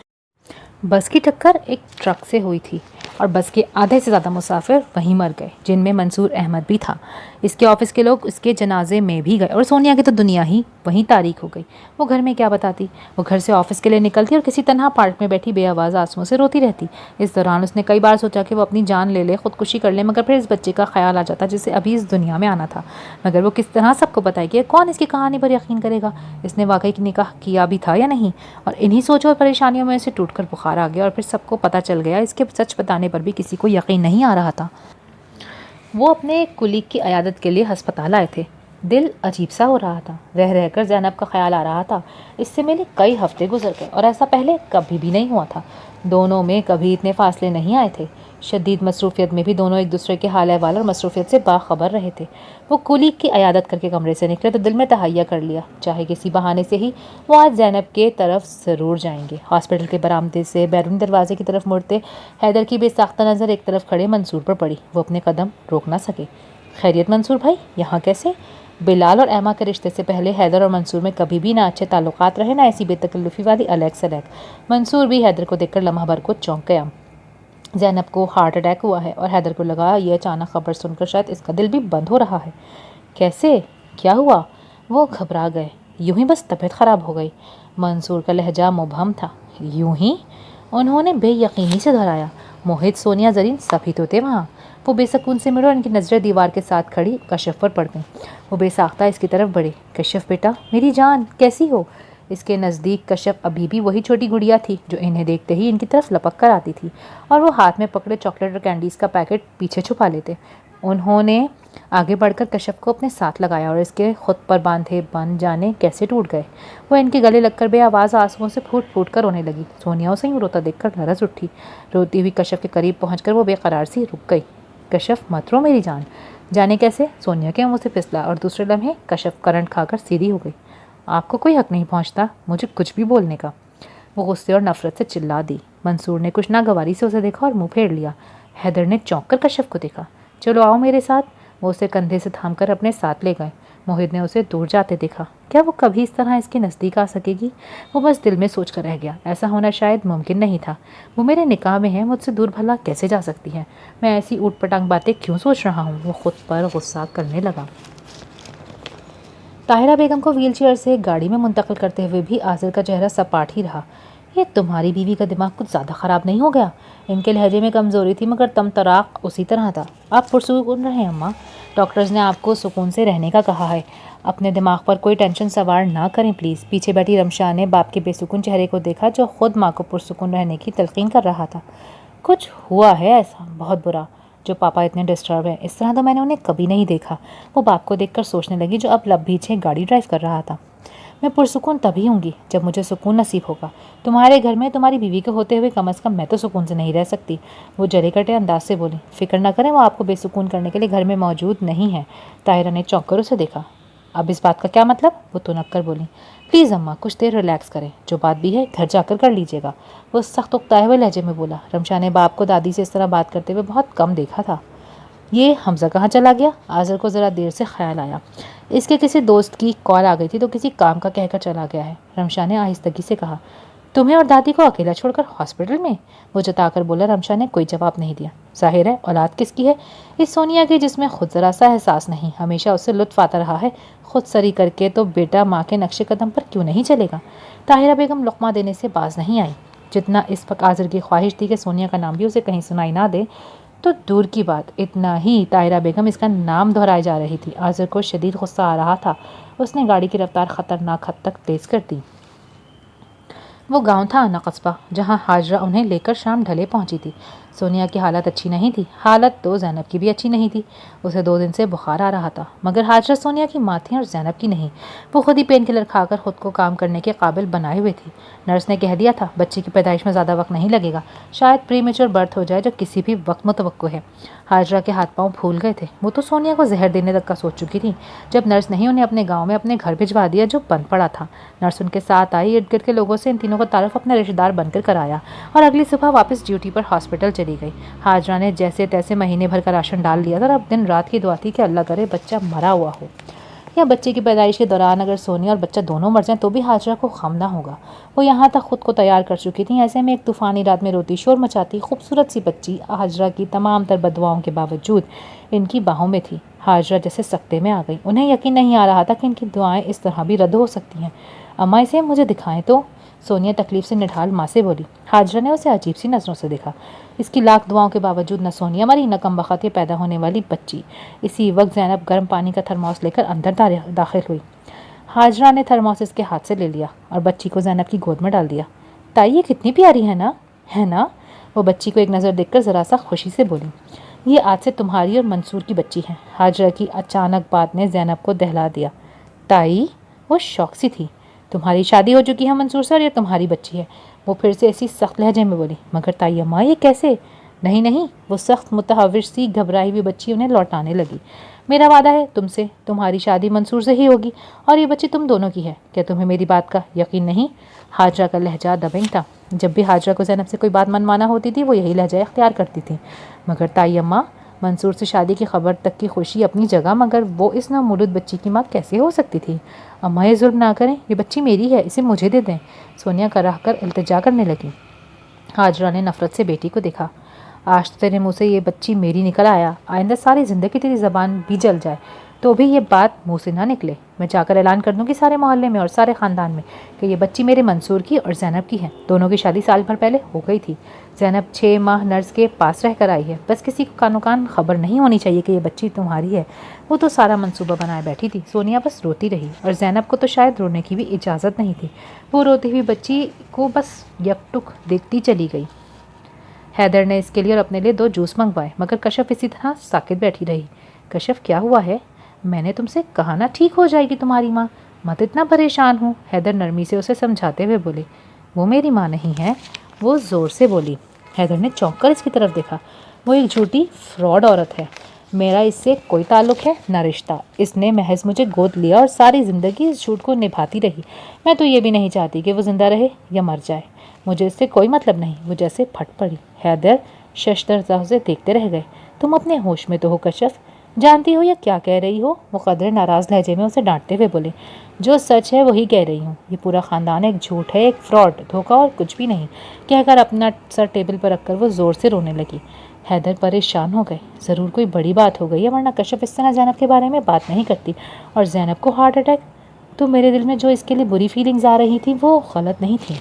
بس کی ٹکر ایک ٹرک سے ہوئی تھی۔ اور بس کے آدھے سے زیادہ مسافر وہیں مر گئے، جن میں منصور احمد بھی تھا۔ اس کے آفس کے لوگ اس کے جنازے میں بھی گئے اور سونیا کی تو دنیا ہی وہیں تاریک ہو گئی۔ وہ گھر میں کیا بتاتی؟ وہ گھر سے آفس کے لیے نکلتی اور کسی تنہا پارک میں بیٹھی بے آواز آنسوؤں سے روتی رہتی۔ اس دوران اس نے کئی بار سوچا کہ وہ اپنی جان لے لے، خودکشی کر لے، مگر پھر اس بچے کا خیال آ جاتا جسے ابھی اس دنیا میں آنا تھا۔ مگر وہ کس طرح سب کو بتائے گی؟ کون اس کی کہانی پر یقین کرے گا؟ اس نے واقعی نکاح کیا بھی تھا یا نہیں؟ اور انہی سوچوں اور پریشانیوں میں اسے ٹوٹ کر بخار آ گیا اور پھر سب کو پتہ چل گیا۔ اس کے سچ بتانے پر بھی کسی کو یقین نہیں آ رہا تھا۔ وہ اپنے کلیگ کی عیادت کے لیے ہسپتال آئے تھے۔ دل عجیب سا ہو رہا تھا۔ رہ رہ کر زینب کا خیال آ رہا تھا۔ اس سے ملے کئی ہفتے گزر گئے اور ایسا پہلے کبھی بھی نہیں ہوا تھا۔ دونوں میں کبھی اتنے فاصلے نہیں آئے تھے۔ شدید مصروفیت میں بھی دونوں ایک دوسرے کے حال احوال اور مصروفیت سے باخبر رہے تھے۔ وہ کلیگ کی عیادت کر کے کمرے سے نکلے تو دل میں تہیہ کر لیا، چاہے کسی بہانے سے ہی وہ آج زینب کے طرف ضرور جائیں گے۔ ہاسپٹل کے برآمدے سے بیرونی دروازے کی طرف مڑتے حیدر کی بے ساختہ نظر ایک طرف کھڑے منصور پر پڑی۔ وہ اپنے قدم روک نہ سکے۔ خیریت منصور بھائی، یہاں کیسے؟ بلال اور ایما کے رشتے سے پہلے حیدر اور منصور میں کبھی بھی نہ اچھے تعلقات رہے، نہ ایسی بے تکلفی والی الیک سلیک۔ منصور بھی حیدر کو دیکھ کر لمحہ بھر کو چونک گیا۔ زینب کو ہارٹ اٹیک ہوا ہے اور حیدر کو لگا یہ اچانک خبر سن کر شاید اس کا دل بھی بند ہو رہا ہے۔ کیسے؟ کیا ہوا؟ وہ گھبرا گئے۔ یوں ہی بس طبیعت خراب ہو گئی۔ منصور کا لہجہ مبہم تھا۔ یوں ہی؟ انہوں نے بے یقینی سے دہرایا۔ موہت، سونیا، زرین سبھی تو تھے وہاں۔ وہ بے سکون سے مڑے اور ان کی نظریں دیوار کے ساتھ کھڑی کشف پر پڑ گئیں۔ وہ بے ساختہ اس کی طرف بڑھے۔ کشف بیٹا، میری جان، کیسی ہو؟ اس کے نزدیک کشف ابھی بھی وہی چھوٹی گڑیا تھی جو انہیں دیکھتے ہی ان کی طرف لپک کر آتی تھی اور وہ ہاتھ میں پکڑے چاکلیٹ اور کینڈیز کا پیکٹ پیچھے چھپا لیتے۔ انہوں نے آگے بڑھ کر کشف کو اپنے ساتھ لگایا اور اس کے خود پر باندھے بن جانے کیسے ٹوٹ گئے۔ وہ ان کے گلے لگ کر بے آواز آنسوؤں سے پھوٹ پھوٹ کر رونے لگی۔ سونیا اسے یوں روتا دیکھ کر لرز اٹھی۔ روتی ہوئی کشف کے قریب پہنچ کر وہ بے قرار سی رک گئی۔ کشف، مت رو میری جان۔ جانے کیسے؟ سونیا کے منہ سے پھسلا اور دوسرے لمحے کشف کرنٹ کھا کر سیدھی ہو گئی۔ آپ کو کوئی حق نہیں پہنچتا مجھے کچھ بھی بولنے کا، وہ غصے اور نفرت سے چلا دی۔ منصور نے کچھ ناگواری سے اسے دیکھا اور منہ پھیر لیا۔ حیدر نے چونک کر کشف کو دیکھا۔ چلو آؤ میرے ساتھ۔ وہ اسے کندھے سے تھام کر اپنے ساتھ لے گئے۔ موہت نے اسے دور جاتے دیکھا۔ کیا وہ کبھی اس طرح اس کے نزدیک آ سکے گی؟ وہ بس دل میں سوچ کر رہ گیا۔ ایسا ہونا شاید ممکن نہیں تھا۔ وہ میرے نکاح میں ہے، مجھ سے دور بھلا کیسے جا سکتی ہے؟ میں ایسی اوٹ پٹانگ باتیں کیوں سوچ رہا ہوں؟ وہ خود پر غصہ کرنے لگا۔ طاہرہ بیگم کو ویل چیئر سے گاڑی میں منتقل کرتے ہوئے بھی آذر کا چہرہ سپاٹ ہی رہا۔ یہ تمہاری بیوی کا دماغ کچھ زیادہ خراب نہیں ہو گیا؟ ان کے لہجے میں کمزوری تھی مگر تمطراق اسی طرح تھا۔ آپ پرسکون رہیں اماں، ڈاکٹرز نے آپ کو سکون سے رہنے کا کہا ہے۔ اپنے دماغ پر کوئی ٹینشن سوار نہ کریں پلیز۔ پیچھے بیٹھی رمشا نے باپ کے بے سکون چہرے کو دیکھا جو خود ماں کو پرسکون رہنے کی تلقین کر رہا تھا۔ کچھ ہوا ہے ایسا بہت برا جو پاپا اتنے ڈسٹرب ہیں؟ اس طرح تو میں نے انہیں کبھی نہیں دیکھا۔ وہ باپ کو دیکھ کر سوچنے لگی جو اب لب پیچھے گاڑی ڈرائیو کر رہا تھا۔ میں پرسکون تبھی ہوں گی جب مجھے سکون نصیب ہوگا۔ تمہارے گھر میں تمہاری بیوی کے ہوتے ہوئے کم از کم میں تو سکون سے نہیں رہ سکتی۔ وہ جلے کٹے انداز سے بولی۔ فکر نہ کریں، وہ آپ کو بے سکون کرنے کے لیے گھر میں موجود نہیں ہے۔ طاہرہ نے چونک کر اسے دیکھا۔ اب اس بات کا کیا مطلب؟ وہ تنک کر بولی۔ پلیز اماں کچھ دیر ریلیکس کریں، جو بات بھی ہے گھر جا کر لیجیے گا، وہ سخت اکتائے ہوئے لہجے میں بولا۔ رمشا نے باپ کو دادی سے اس طرح بات کرتے ہوئے بہت کم دیکھا تھا۔ یہ حمزہ کہاں چلا گیا؟ آذر کو ذرا دیر سے خیال آیا۔ اس کے کسی دوست کی کال آ گئی تھی تو کسی کام کا کہہ کر چلا گیا ہے، رمشا نے آہستگی سے کہا۔ تمہیں اور دادی کو اکیلا چھوڑ کر ہاسپٹل میں؟ وہ جتا کر بولا۔ رمشا نے کوئی جواب نہیں دیا۔ ظاہر ہے اولاد کس کی ہے؟ اس سونیا کی جس میں خود ذرا سا احساس نہیں، ہمیشہ اس سے لطف آتا رہا ہے، خود سری کر کے تو بیٹا ماں کے نقش قدم پر کیوں نہیں چلے گا؟ طاہرہ بیگم لقمہ دینے سے باز نہیں آئی۔ جتنا اس وقت آذر کی خواہش تھی کہ سونیا کا نام بھی اسے کہیں سنائی نہ دے تو دور کی بات، اتنا ہی طاہرہ بیگم اس کا نام دہرائے جا رہی تھی۔ آذر کو شدید غصہ آ رہا تھا۔ اس نے گاڑی کی رفتار خطرناک حد تک تیز کر دی۔ وہ گاؤں تھا نہ قصبہ جہاں حاجرہ انہیں لے کر شام ڈھلے پہنچی تھی۔ سونیا کی حالت اچھی نہیں تھی، حالت تو زینب کی بھی اچھی نہیں تھی۔ اسے 2 دن سے بخار آ رہا تھا، مگر حاجرہ سونیا کی ماں تھی اور زینب کی نہیں۔ وہ خود ہی پین کلر کھا کر خود کو کام کرنے کے قابل بنائے ہوئے تھی۔ نرس نے کہہ دیا تھا بچے کی پیدائش میں زیادہ وقت نہیں لگے گا، شاید پری میچور برتھ ہو جائے جو کسی بھی وقت متوقع ہے۔ حاجرہ کے ہاتھ پاؤں پھول گئے تھے۔ وہ تو سونیا کو زہر دینے تک کا سوچ چکی تھی جب نرس نے انہیں اپنے گاؤں میں اپنے گھر بھجوا دیا جو بند پڑا تھا۔ نرس ان کے ساتھ آئی، ارد گرد کے لوگوں سے ان تینوں کا تعارف اپنے رشتہ دار بن کر کرایا اور اگلی صبح واپس ڈیوٹی پر ہاسپٹل چلی گئی۔ حاجرہ نے جیسے تیسے مہینے بھر کا راشن ڈال لیا تھا اور اب دن رات کی دعا تھی کہ اللہ کرے بچہ مرا ہوا ہو۔ یا بچے کی پیدائش کے دوران اگر سونیا اور بچہ دونوں مر جائیں تو بھی حاجرہ کو غم نہ ہوگا۔ وہ یہاں تک خود کو تیار کر چکی تھیں، ایسے میں ایک طوفانی رات میں روتی شور مچاتی خوبصورت سی بچی حاجرہ کی تمام تر بددعاؤں کے باوجود ان کی باہوں میں تھی۔ حاجرہ جیسے سکتے میں آ گئی، انہیں یقین نہیں آ رہا تھا کہ ان کی دعائیں اس طرح بھی رد ہو سکتی ہیں۔ اماں اسے مجھے دکھائیں تو، سونیا تکلیف سے نڈھال ماں سے بولی۔ حاجرہ نے اسے عجیب سی نظروں سے دیکھا۔ اس کی لاکھ دعاؤں کے باوجود نہ سونیا مری نہ کم بخت یہ پیدا ہونے والی بچی۔ اسی وقت زینب گرم پانی کا تھرماس لے کر اندر داخل ہوئی۔ حاجرہ نے تھرماس اس کے ہاتھ سے لے لیا اور بچی کو زینب کی گود میں ڈال دیا۔ تائی یہ کتنی پیاری ہے نا؟ وہ بچی کو ایک نظر دیکھ کر ذرا سا خوشی سے بولی۔ یہ آج سے تمہاری اور منصور کی بچی ہے۔ حاجرہ کی اچانک بات نے زینب کو دہلا دیا۔ تائی؟ وہ شوق سی تھی۔ تمہاری شادی ہو چکی ہے منصور سے اور یہ تمہاری بچی ہے؟ وہ پھر سے ایسی سخت لہجے میں بولی۔ مگر تائی اماں یہ کیسے؟ نہیں، وہ سخت متحرش سی گھبرائی ہوئی بچی انہیں لوٹانے لگی۔ میرا وعدہ ہے تم سے، تمہاری شادی منصور سے ہی ہوگی اور یہ بچی تم دونوں کی ہے۔ کیا تمہیں میری بات کا یقین نہیں؟ حاجرہ کا لہجہ دبنگ تھا۔ جب بھی حاجرہ کو زینب سے کوئی بات منوانا ہوتی تھی وہ یہی لہجہ اختیار کرتی تھی۔ مگر تائی اماں، منصور سے شادی کی خبر تک کی خوشی اپنی جگہ، مگر وہ اس نومولود بچی کی ماں کیسے ہو سکتی تھی؟ اماں یہ ظلم نہ کریں، یہ بچی میری ہے، اسے مجھے دے دیں، سونیا کراہ کر التجا کرنے لگی۔ حاجرہ نے نفرت سے بیٹی کو دیکھا۔ آج تیرے منہ سے یہ بچی میری نکل آیا، آئندہ ساری زندگی تیری زبان بھی جل جائے تو بھی یہ بات منہ سے نہ نکلے۔ میں جا کر اعلان کر دوں گی سارے محلے میں اور سارے خاندان میں کہ یہ بچی میرے منصور کی اور زینب کی ہے۔ دونوں کی شادی سال بھر پہلے ہو گئی تھی۔ زینب 6 ماہ نرس کے پاس رہ کر آئی ہے۔ بس کسی کو کانو کان خبر نہیں ہونی چاہیے کہ یہ بچی تمہاری ہے۔ وہ تو سارا منصوبہ بنائے بیٹھی تھی۔ سونیا بس روتی رہی اور زینب کو تو شاید رونے کی بھی اجازت نہیں تھی۔ وہ روتی ہوئی بچی کو بس یکٹک دیکھتی چلی گئی۔ حیدر نے اس کے لیے اور اپنے لیے 2 جوس منگوائے، مگر کشف اسی طرح ساکت بیٹھی رہی۔ کشف کیا ہوا ہے؟ میں نے تم سے کہا نا ٹھیک ہو جائے گی تمہاری ماں، مت اتنا پریشان ہوں، حیدر نرمی سے اسے سمجھاتے ہوئے بولے۔ وہ میری ماں نہیں ہے، وہ زور سے بولی۔ حیدر نے چونک کر اس کی طرف دیکھا۔ وہ ایک جھوٹی فراڈ عورت ہے، میرا اس سے کوئی تعلق ہے نہ رشتہ۔ اس نے محض مجھے گود لیا اور ساری زندگی اس جھوٹ کو نبھاتی رہی۔ میں تو یہ بھی نہیں چاہتی کہ وہ زندہ رہے یا مر جائے، مجھے اس سے کوئی مطلب نہیں۔ وہ جیسے پھٹ پڑی۔ حیدر ششدر سے دیکھتے رہ گئے۔ تم اپنے ہوش میں تو ہو کشف، جانتی ہو یا کیا کہہ رہی ہو؟ وہ قدرے ناراض لہجے میں اسے ڈانٹتے ہوئے بولے۔ جو سچ ہے وہی کہہ رہی ہوں، یہ پورا خاندان ایک جھوٹ ہے، ایک فراڈ، دھوکہ اور کچھ بھی نہیں، کہہ کر اپنا سر ٹیبل پر رکھ کر وہ زور سے رونے لگی۔ حیدر پریشان ہو گئے۔ ضرور کوئی بڑی بات ہو گئی ہے، ورنہ کشف اس طرح زینب کے بارے میں بات نہیں کرتی۔ اور زینب کو ہارٹ اٹیک؟ تو میرے دل میں جو اس کے لیے بری فیلنگز آ رہی تھی وہ غلط نہیں تھی۔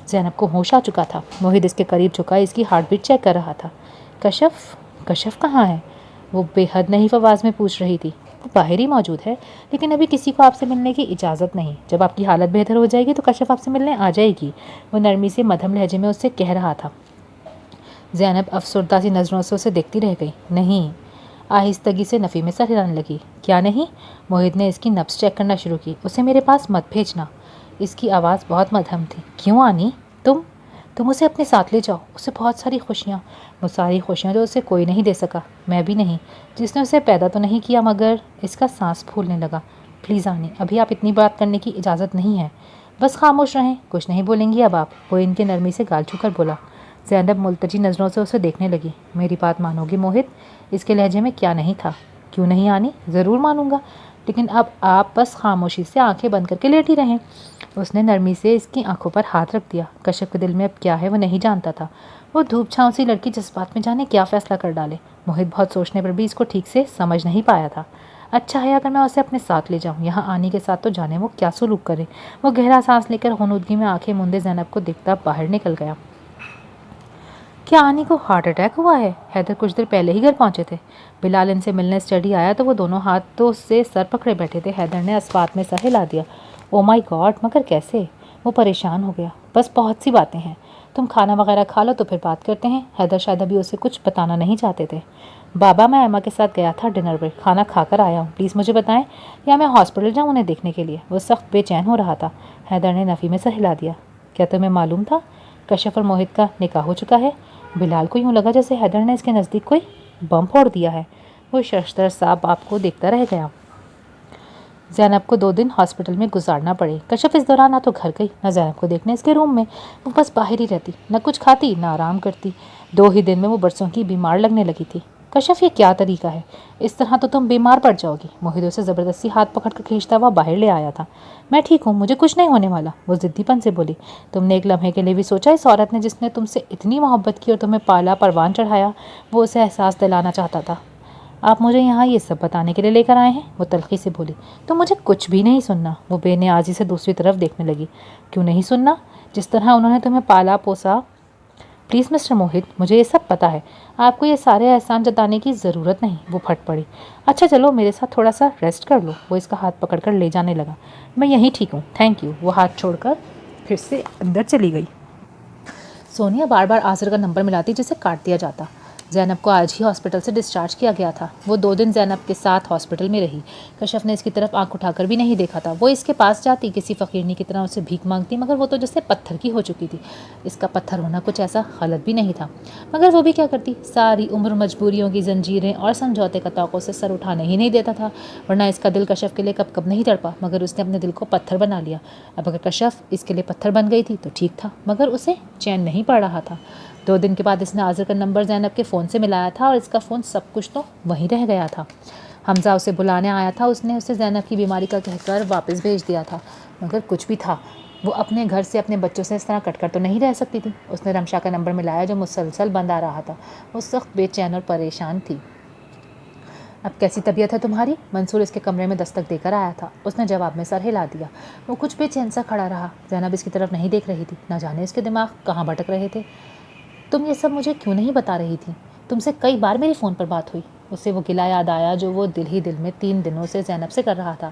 زینب کو ہوش آ چکا تھا۔ موہد اس کے قریب جھکا اس کی ہارٹ بیٹ چیک کر رہا تھا۔ کشف کہاں ہے؟ وہ بے حد نحیف آواز میں پوچھ رہی تھی۔ وہ باہر ہی موجود ہے، لیکن ابھی کسی کو آپ سے ملنے کی اجازت نہیں۔ جب آپ کی حالت بہتر ہو جائے گی تو کشف آپ سے ملنے آ جائے گی، وہ نرمی سے مدھم لہجے میں اس سے کہہ رہا تھا۔ زینب افسردہ سی نظروں سے اسے دیکھتی رہ گئی۔ نہیں، آہستگی سے نفی میں سر ہلانے لگی۔ کیا نہیں؟ موہد نے اس کی نبض چیک کرنا شروع کی۔ اسے میرے پاس مت بھیجنا۔ اس کی آواز بہت مدھم تھی۔ کیوں آنی؟ تم اسے اپنے ساتھ لے جاؤ، اسے بہت ساری خوشیاں، وہ ساری خوشیاں جو اسے کوئی نہیں دے سکا، میں بھی نہیں، جس نے اسے پیدا تو نہیں کیا مگر اس کا سانس پھولنے لگا۔ پلیز آنی، ابھی آپ اتنی بات کرنے کی اجازت نہیں ہے، بس خاموش رہیں، کچھ نہیں بولیں گی اب آپ، وہ ان کے نرمی سے گال چھو کر بولا۔ زینب ملتجی نظروں سے اسے دیکھنے لگی۔ میری بات مانو گی موہد؟ اس کے لہجے میں کیا نہیں تھا۔ کیوں نہیں آنی، ضرور مانوں گا، لیکن اب آپ بس خاموشی سے آنکھیں بند کر کے لیٹی رہیں۔ اس نے نرمی سے اس کی آنکھوں پر ہاتھ رکھ دیا۔ کشف کے دل میں اب کیا ہے وہ نہیں جانتا تھا۔ وہ دھوپ چھاؤں سی لڑکی جذبات میں جانے کیا فیصلہ کر ڈالے۔ موہد بہت سوچنے پر بھی اس کو ٹھیک سے سمجھ نہیں پایا تھا۔ اچھا ہے اگر میں اسے اپنے ساتھ لے جاؤں، یہاں آنی کے ساتھ تو جانے وہ کیا سلوک کرے۔ وہ گہرا سانس لے کر غنودگی میں آنکھیں موندے زینب کو دیکھتا باہر نکل گیا۔ کیا آنی کو ہارٹ اٹیک ہوا ہے؟ حیدر کچھ دیر پہلے ہی گھر پہنچے تھے۔ بلال ان سے ملنے اسٹڈی آیا تو وہ دونوں ہاتھوں سے سر پکڑے بیٹھے تھے۔ حیدر نے اسوات میں سر ہلا دیا۔ او مائی گاڈ، مگر کیسے؟ وہ پریشان ہو گیا۔ بس بہت سی باتیں ہیں، تم کھانا وغیرہ کھا لو تو پھر بات کرتے ہیں۔ حیدر شاید ابھی اسے کچھ بتانا نہیں چاہتے تھے۔ بابا، میں ایما کے ساتھ گیا تھا ڈنر پر، کھانا کھا کر آیا ہوں، پلیز مجھے بتائیں یا میں ہاسپٹل جاؤں انہیں دیکھنے کے لیے؟ وہ سخت بے چین ہو رہا تھا۔ حیدر نے نفی میں سر ہلا دیا۔ کیا تمہیں معلوم تھا کشف اور موہد کا نکاح ہو چکا ہے؟ بلال کو یوں لگا جیسے حیدر نے اس کے نزدیک کوئی بم پھوڑ دیا ہے۔ وہ ششدر سا باپ کو دیکھتا رہ گیا۔ زینب کو 2 دن ہاسپٹل میں گزارنا پڑے۔ کشف اس دوران نہ تو گھر گئی نہ زینب کو دیکھنے اس کے روم میں، وہ بس باہر ہی رہتی، نہ کچھ کھاتی نہ آرام کرتی۔ 2 ہی دن میں وہ برسوں کی بیمار لگنے لگی تھی۔ کشف یہ کیا طریقہ ہے؟ اس طرح تو تم بیمار پڑ جاؤ گی۔ موہد اسے زبردستی ہاتھ پکڑ کر کھینچتا ہوا باہر لے آیا تھا۔ میں ٹھیک ہوں، مجھے کچھ نہیں ہونے والا، وہ ضدی پن سے بولی۔ تم نے ایک لمحے کے لیے بھی سوچا اس عورت نے جس نے تم سے اتنی محبت کی اور تمہیں پالا پروان چڑھایا، وہ اسے احساس دلانا چاہتا تھا؟ آپ مجھے یہاں یہ سب بتانے کے لیے لے کر آئے ہیں؟ وہ تلخی سے بولی۔ تو مجھے کچھ بھی نہیں سننا۔ وہ بے نیازی سے دوسری طرف دیکھنے لگی۔ کیوں نہیں سننا؟ جس طرح انہوں نے تمہیں پالا پوسا۔ پلیز مسٹر موہد، مجھے یہ سب پتا ہے، آپ کو یہ سارے احسان جتانے کی ضرورت نہیں۔ وہ پھٹ پڑی۔ اچھا چلو میرے ساتھ تھوڑا سا ریسٹ کر لو۔ وہ اس کا ہاتھ پکڑ کر لے جانے لگا۔ میں یہیں ٹھیک ہوں، تھینک یو۔ وہ ہاتھ چھوڑ کر پھر سے اندر چلی گئی۔ سونیا بار بار آذر کا نمبر ملاتی جسے کاٹ دیا جاتا۔ زینب کو آج ہی ہاسپٹل سے ڈسچارج کیا گیا تھا۔ وہ 2 دن زینب کے ساتھ ہاسپٹل میں رہی۔ کشف نے اس کی طرف آنکھ اٹھا کر بھی نہیں دیکھا تھا۔ وہ اس کے پاس جاتی، کسی فقیرنی کی طرح اسے بھیک مانگتی، مگر وہ تو جیسے پتھر کی ہو چکی تھی۔ اس کا پتھر ہونا کچھ ایسا غلط بھی نہیں تھا، مگر وہ بھی کیا کرتی؟ ساری عمر مجبوریوں کی زنجیریں اور سمجھوتے کا توقع سے سر اٹھانے ہی نہیں دیتا تھا، ورنہ اس کا دل کشف کے لیے کب کب نہیں تڑپا، مگر اس نے اپنے دل کو پتھر بنا لیا۔ اب اگر کشف اس کے لیے پتھر بن گئی تھی تو ٹھیک تھا، مگر اسے چین نہیں پڑ رہا تھا۔ 2 دن کے بعد اس نے آذر کا نمبر زینب کے فون سے ملایا تھا اور اس کا فون سب کچھ تو وہیں رہ گیا تھا۔ حمزہ اسے بلانے آیا تھا، اس نے اسے زینب کی بیماری کا کہہ کر واپس بھیج دیا تھا، مگر کچھ بھی تھا، وہ اپنے گھر سے اپنے بچوں سے اس طرح کٹ کر تو نہیں رہ سکتی تھی۔ اس نے رمشا کا نمبر ملایا جو مسلسل بند آ رہا تھا۔ وہ سخت بے چین اور پریشان تھی۔ اب کیسی طبیعت ہے تمہاری؟ منصور اس کے کمرے میں دستک دے کر آیا تھا۔ اس نے جواب میں سر ہلا دیا۔ وہ کچھ بے چین سا کھڑا رہا۔ زینب اس کی طرف نہیں دیکھ رہی تھی، نہ جانے اس کے دماغ کہاں بھٹک رہے تھے۔ تم یہ سب مجھے کیوں نہیں بتا رہی تھی؟ تم سے کئی بار میری فون پر بات ہوئی۔ اسے وہ گلہ یاد آیا جو وہ دل ہی دل میں 3 دنوں سے زینب سے کر رہا تھا۔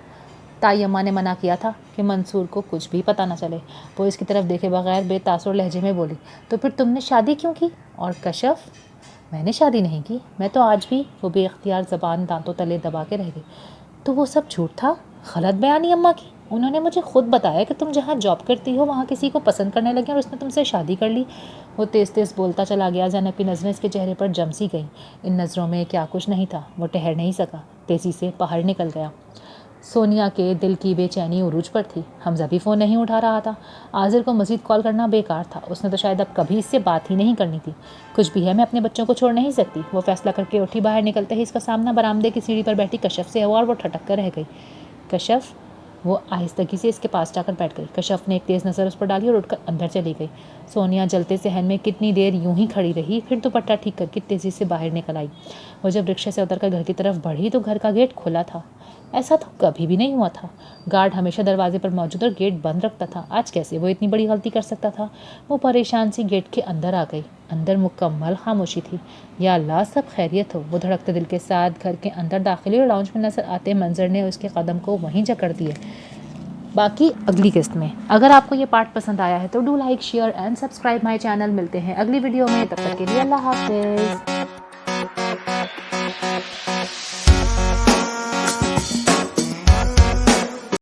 تائی اماں نے منع کیا تھا کہ منصور کو کچھ بھی پتہ نہ چلے۔ وہ اس کی طرف دیکھے بغیر بے تاثر لہجے میں بولی، تو پھر تم نے شادی کیوں کی؟ اور کشف؟ میں نے شادی نہیں کی، میں تو آج بھی… وہ بے اختیار زبان دانتوں تلے دبا کے رہ گئی۔ تو وہ سب جھوٹ تھا، غلط بیانی اماں کی۔ انہوں نے مجھے خود بتایا کہ تم جہاں جاب کرتی ہو وہاں کسی کو پسند کرنے لگے اور اس نے تم سے شادی کر لی۔ وہ تیز تیز بولتا چلا گیا۔ زینب کی نظریں اس کے چہرے پر جم سی گئیں۔ ان نظروں میں کیا کچھ نہیں تھا، وہ ٹھہر نہیں سکا، تیزی سے باہر نکل گیا۔ سونیا کے دل کی بے چینی عروج پر تھی۔ حمزہ بھی فون نہیں اٹھا رہا تھا۔ آذر کو مزید کال کرنا بیکار تھا، اس نے تو شاید اب کبھی اس سے بات ہی نہیں کرنی تھی۔ کچھ بھی ہے، میں اپنے بچوں کو چھوڑ نہیں سکتی۔ وہ فیصلہ کر کے اٹھی، باہر نکلتے ہی اس کا سامنا برآمدے کی سیڑھی پر بیٹھی کشف سے ہوا اور وہ ٹھٹک کر رہ گئی۔ کشف؟ وہ آہستگی سے اس کے پاس جا کر بیٹھ گئی۔ کشف نے ایک تیز نظر اس پر ڈالی اور اٹھ کر اندر چلی گئی۔ سونیا جلتے صحن میں کتنی دیر یوں ہی کھڑی رہی، پھر دوپٹہ ٹھیک کر کے تیزی سے باہر نکل آئی۔ وہ جب رکشے سے اتر کر گھر کی طرف بڑھی تو گھر کا گیٹ کھلا تھا۔ ایسا تو کبھی بھی نہیں ہوا تھا۔ گارڈ ہمیشہ دروازے پر موجود اور گیٹ بند رکھتا تھا، آج کیسے وہ اتنی بڑی غلطی کر سکتا تھا؟ وہ پریشان سی گیٹ کے اندر آ گئی۔ اندر مکمل خاموشی تھی۔ یا اللہ، سب خیریت ہو۔ وہ دھڑکتے دل کے ساتھ گھر کے اندر داخل ہوئی اور لاؤنج میں نظر آتے منظر نے اس کے قدم کو وہیں جکڑ دیے۔ باقی اگلی قسط میں۔ اگر آپ کو یہ پارٹ پسند آیا ہے تو do like, share and subscribe my channel. ملتے ہیں اگلی ویڈیو میں، تب تک کے لیے اللہ حافظ۔